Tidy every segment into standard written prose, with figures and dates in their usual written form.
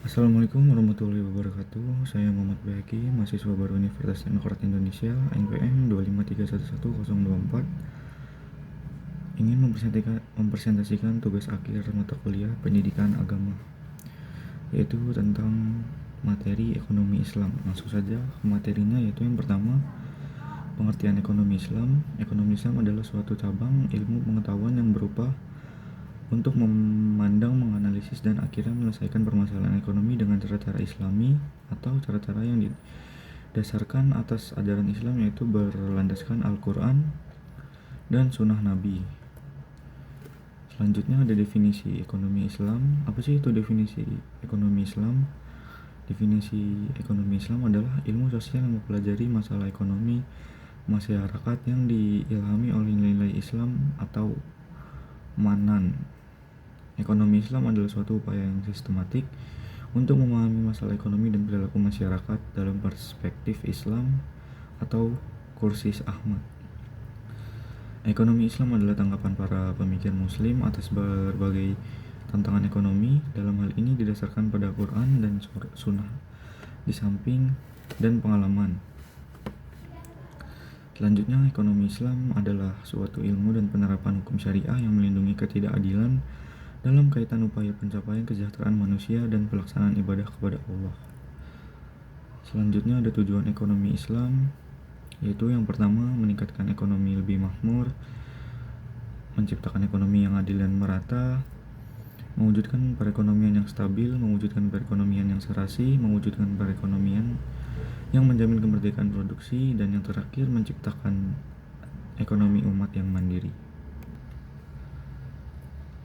Assalamualaikum warahmatullahi wabarakatuh. Saya Muhammad Bayaki, mahasiswa baru Universitas Teknokrat Indonesia, NPM 2531104. Ingin mempresentasikan tugas akhir mata kuliah Pendidikan Agama, yaitu tentang materi ekonomi Islam. Langsung saja ke materinya, yaitu yang pertama, pengertian ekonomi Islam. Ekonomi Islam adalah suatu cabang ilmu pengetahuan yang berupa untuk memandang, menganalisis, dan akhirnya menyelesaikan permasalahan ekonomi dengan cara-cara Islami atau cara-cara yang didasarkan atas ajaran Islam, yaitu berlandaskan Al-Quran dan Sunnah Nabi. Selanjutnya ada definisi ekonomi Islam. Apa sih itu definisi ekonomi Islam? Definisi ekonomi Islam adalah ilmu sosial yang mempelajari masalah ekonomi masyarakat yang diilhami oleh nilai-nilai Islam atau manan. Ekonomi Islam adalah suatu upaya yang sistematik untuk memahami masalah ekonomi dan perilaku masyarakat dalam perspektif Islam atau kursis Ahmad. Ekonomi Islam adalah tanggapan para pemikir Muslim atas berbagai tantangan ekonomi. Dalam hal ini didasarkan pada Quran dan Sunnah di samping dan pengalaman. Selanjutnya, ekonomi Islam adalah suatu ilmu dan penerapan hukum syariah yang melindungi ketidakadilan dalam kaitan upaya pencapaian kesejahteraan manusia dan pelaksanaan ibadah kepada Allah. Selanjutnya ada tujuan ekonomi Islam, yaitu yang pertama, meningkatkan ekonomi lebih makmur, menciptakan ekonomi yang adil dan merata, mewujudkan perekonomian yang stabil, mewujudkan perekonomian yang serasi, mewujudkan perekonomian yang menjamin kemerdekaan produksi, dan yang terakhir, menciptakan ekonomi umat yang mandiri.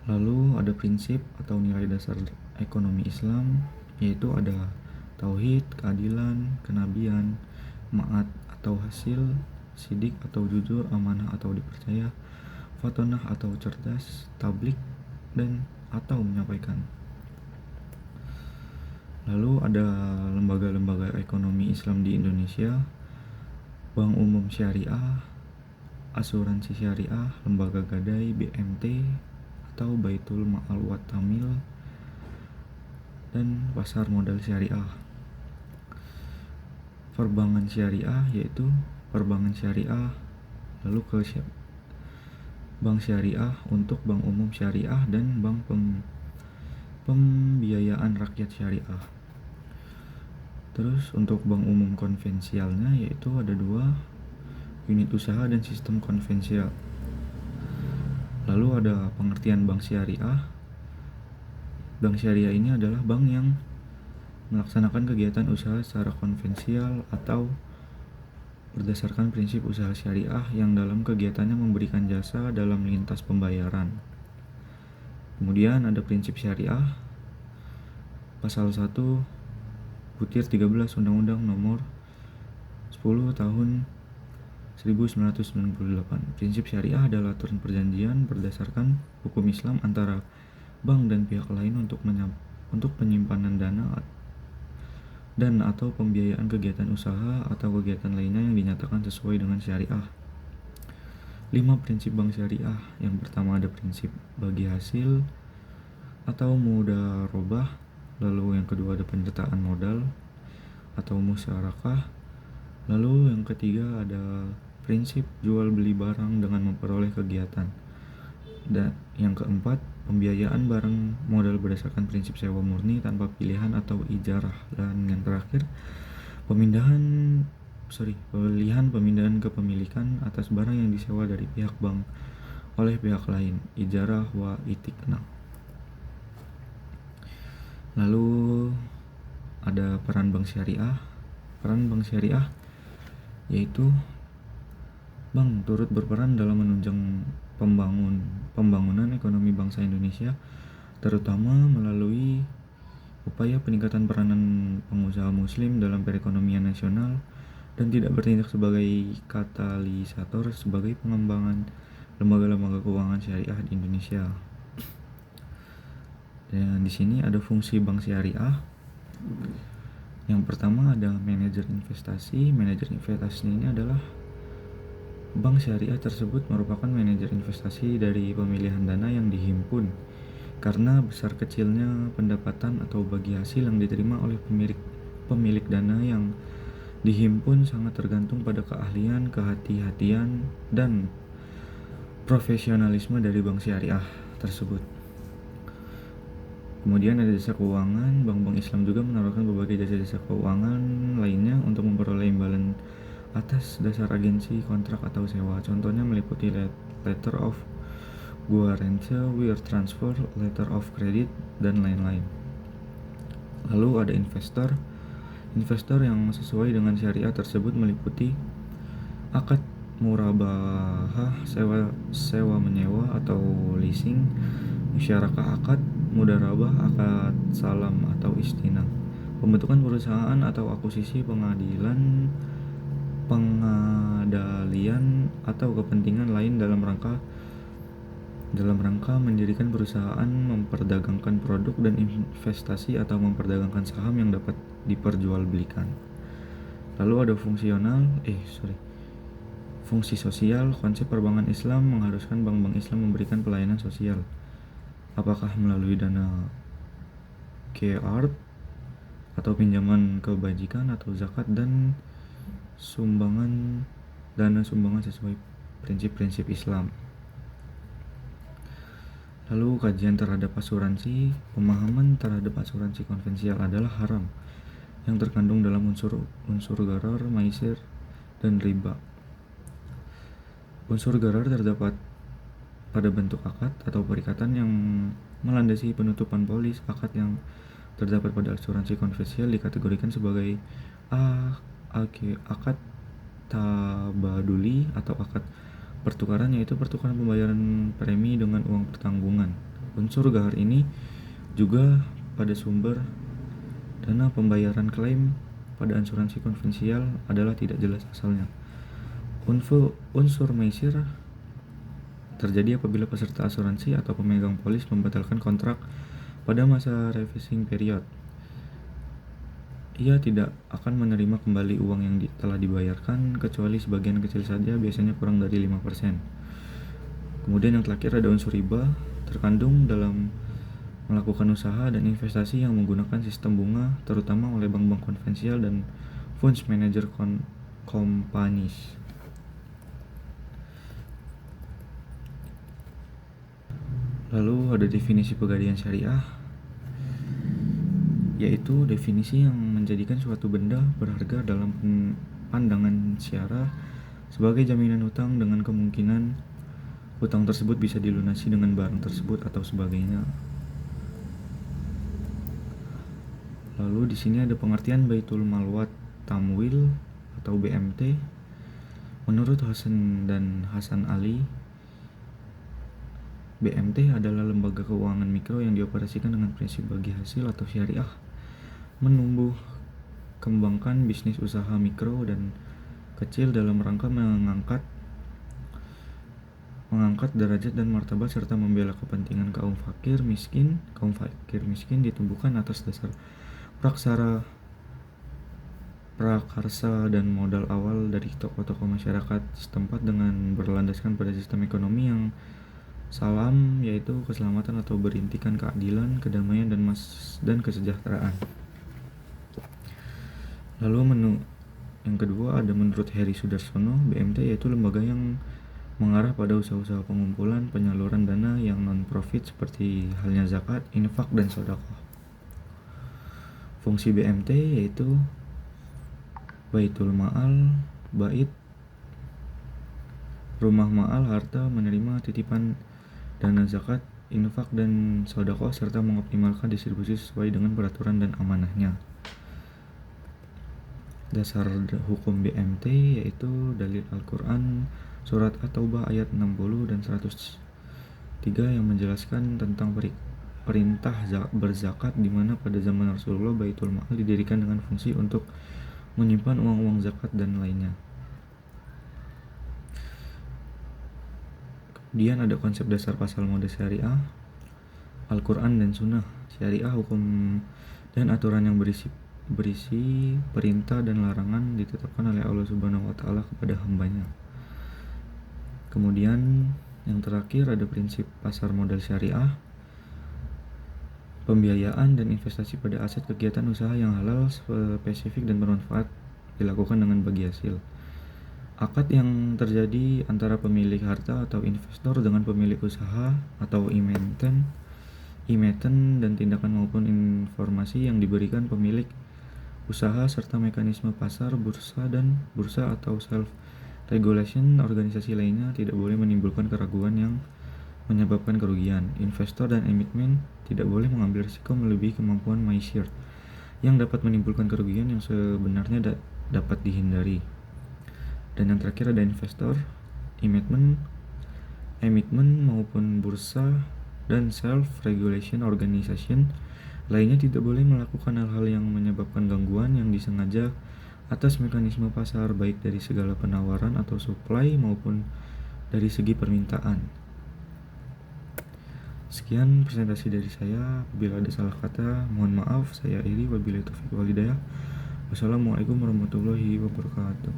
Lalu ada prinsip atau nilai dasar ekonomi Islam, yaitu ada tauhid, keadilan, kenabian, ma'at atau hasil, sidik atau jujur, amanah atau dipercaya, fatonah atau cerdas, tablik dan atau menyampaikan. Lalu ada lembaga-lembaga ekonomi Islam di Indonesia: Bank Umum Syariah, Asuransi Syariah, Lembaga Gadai, BMT atau Baitul Ma'al wa Tamil, dan Pasar Modal Syariah. Perbankan Syariah yaitu perbankan syariah, lalu ke bank syariah untuk Bank Umum Syariah dan bank pembiayaan rakyat syariah. Terus untuk bank umum konvensialnya yaitu ada 2, unit usaha dan sistem konvensial. Lalu ada pengertian bank syariah. Bank syariah ini adalah bank yang melaksanakan kegiatan usaha secara konvensial atau berdasarkan prinsip usaha syariah yang dalam kegiatannya memberikan jasa dalam lintas pembayaran. Kemudian ada prinsip syariah. Pasal 1 butir 13 Undang-Undang Nomor 10 Tahun 1998. Prinsip syariah adalah aturan perjanjian berdasarkan hukum Islam antara bank dan pihak lain untuk penyimpanan dana dan atau pembiayaan kegiatan usaha atau kegiatan lainnya yang dinyatakan sesuai dengan syariah. 5 prinsip bank syariah. Yang pertama ada prinsip bagi hasil atau mudharabah. Lalu yang kedua ada penyertaan modal atau musyarakah. Lalu yang ketiga ada prinsip jual beli barang dengan memperoleh kegiatan. Dan yang keempat, pembiayaan barang modal berdasarkan prinsip sewa murni tanpa pilihan atau ijarah. Dan yang terakhir, pilihan pemindahan kepemilikan atas barang yang disewa dari pihak bank oleh pihak lain, ijarah wa itikna. Lalu ada peran bank syariah. Peran bank syariah yaitu bank turut berperan dalam menunjang pembangunan ekonomi bangsa Indonesia, terutama melalui upaya peningkatan peranan pengusaha muslim dalam perekonomian nasional dan tidak bertindak sebagai katalisator sebagai pengembangan lembaga-lembaga keuangan syariah di Indonesia. Dan di sini ada fungsi bank syariah. Yang pertama ada manajer investasi. Manajer investasi ini adalah bank syariah tersebut merupakan manajer investasi dari pemilihan dana yang dihimpun karena besar kecilnya pendapatan atau bagi hasil yang diterima oleh pemilik dana yang dihimpun sangat tergantung pada keahlian, kehati-hatian, dan profesionalisme dari bank syariah tersebut. Kemudian ada jasa keuangan. Bank-bank Islam juga menawarkan berbagai jasa-jasa keuangan lainnya untuk memperoleh imbalan atas dasar agensi, kontrak, atau sewa. Contohnya meliputi letter of guarantee, wire transfer, letter of credit, dan lain-lain. Lalu ada investor. Investor yang sesuai dengan syariah tersebut meliputi akad murabahah, sewa menyewa atau leasing, musyarakah akad, mudarabah, akad salam atau istinah, pembentukan perusahaan atau akuisisi, pengadalian atau kepentingan lain dalam rangka mendirikan perusahaan, memperdagangkan produk dan investasi, atau memperdagangkan saham yang dapat diperjualbelikan. Lalu ada fungsi sosial. Konsep perbankan Islam mengharuskan bank-bank Islam memberikan pelayanan sosial, apakah melalui dana QR atau pinjaman kebajikan atau zakat dan dana sumbangan sesuai prinsip-prinsip Islam. Lalu kajian terhadap asuransi. Pemahaman terhadap asuransi konvensional adalah haram yang terkandung dalam unsur gharar, maisir, dan riba. Unsur gharar terdapat pada bentuk akad atau perikatan yang melandasi penutupan polis. Akad yang terdapat pada asuransi konvensional dikategorikan sebagai akad tabaduli atau akad pertukaran, yaitu pertukaran pembayaran premi dengan uang pertanggungan. Unsur gharar ini juga pada sumber dana pembayaran klaim pada asuransi konvensional adalah tidak jelas asalnya. Unsur maisir terjadi apabila peserta asuransi atau pemegang polis membatalkan kontrak pada masa revising period. Ia tidak akan menerima kembali uang yang telah dibayarkan, kecuali sebagian kecil saja, biasanya kurang dari 5%. Kemudian yang terakhir ada unsur riba, terkandung dalam melakukan usaha dan investasi yang menggunakan sistem bunga, terutama oleh bank-bank konvensional dan funds manager companies. Lalu ada definisi pegadaian syariah, yaitu definisi yang menjadikan suatu benda berharga dalam pandangan syariah sebagai jaminan hutang dengan kemungkinan hutang tersebut bisa dilunasi dengan barang tersebut atau sebagainya. Lalu di sini ada pengertian Baitul Mal wa Tamwil atau BMT. Menurut Hasan dan Hasan Ali, BMT adalah lembaga keuangan mikro yang dioperasikan dengan prinsip bagi hasil atau syariah, menumbuh kembangkan bisnis usaha mikro dan kecil dalam rangka mengangkat derajat dan martabat serta membela kepentingan kaum fakir miskin ditumbuhkan atas dasar prakarsa dan modal awal dari tokoh-tokoh masyarakat setempat dengan berlandaskan pada sistem ekonomi yang salam, yaitu keselamatan atau berintikan keadilan, kedamaian, dan kesejahteraan. Lalu yang kedua ada menurut Heri Sudarsono, BMT yaitu lembaga yang mengarah pada usaha-usaha pengumpulan penyaluran dana yang non-profit seperti halnya zakat, infak, dan sedekah. Fungsi BMT yaitu Baitul Ma'al, bait, rumah ma'al, harta, menerima titipan dana zakat, infak, dan sedekah serta mengoptimalkan distribusi sesuai dengan peraturan dan amanahnya. Dasar hukum BMT yaitu dalil Al-Quran surat At-Taubah ayat 60 dan 103 yang menjelaskan tentang perintah berzakat, di mana pada zaman Rasulullah Baitul Mal didirikan dengan fungsi untuk menyimpan uang-uang zakat dan lainnya. Kemudian ada konsep dasar pasal mode syariah, Al-Quran dan Sunnah. Syariah hukum dan aturan yang berisi perintah dan larangan ditetapkan oleh Allah Subhanahu wa Ta'ala kepada hambanya. Kemudian yang terakhir ada prinsip pasar modal syariah. Pembiayaan dan investasi pada aset kegiatan usaha yang halal, spesifik, dan bermanfaat dilakukan dengan bagi hasil. Akad yang terjadi antara pemilik harta atau investor dengan pemilik usaha atau emiten dan tindakan maupun informasi yang diberikan pemilik usaha serta mekanisme pasar, bursa atau self-regulation organisasi lainnya tidak boleh menimbulkan keraguan yang menyebabkan kerugian. Investor dan emiten tidak boleh mengambil risiko melebihi kemampuan masyarakat yang dapat menimbulkan kerugian yang sebenarnya dapat dihindari. Dan yang terakhir ada investor, emiten maupun bursa dan self-regulation organization lainnya tidak boleh melakukan hal-hal yang menyebabkan gangguan yang disengaja atas mekanisme pasar, baik dari segala penawaran atau supply maupun dari segi permintaan. Sekian presentasi dari saya. Bila ada salah kata, mohon maaf. Saya Iri, wabillahi taufiq wal hidayah. Wassalamualaikum warahmatullahi wabarakatuh.